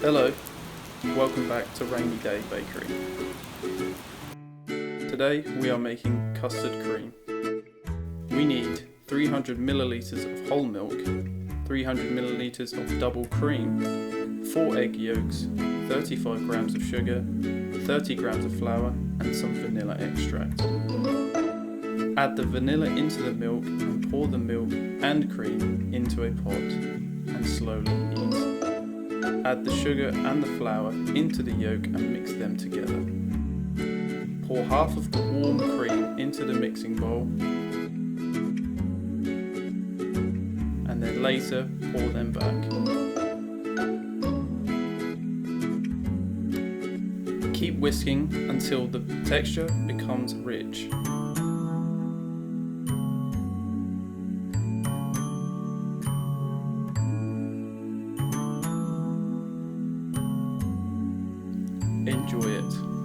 Hello, welcome back to Rainy Day Bakery. Today we are making custard cream. We need 300 millilitres of whole milk, 300 millilitres of double cream, 4 egg yolks, 35 grams of sugar, 30 grams of flour and some vanilla extract. Add the vanilla into the milk and pour the milk and cream into a pot and slowly heat. Add the sugar and the flour into the yolk and mix them together. Pour half of the warm cream into the mixing bowl and then later pour them back. Keep whisking until the texture becomes rich. Enjoy it.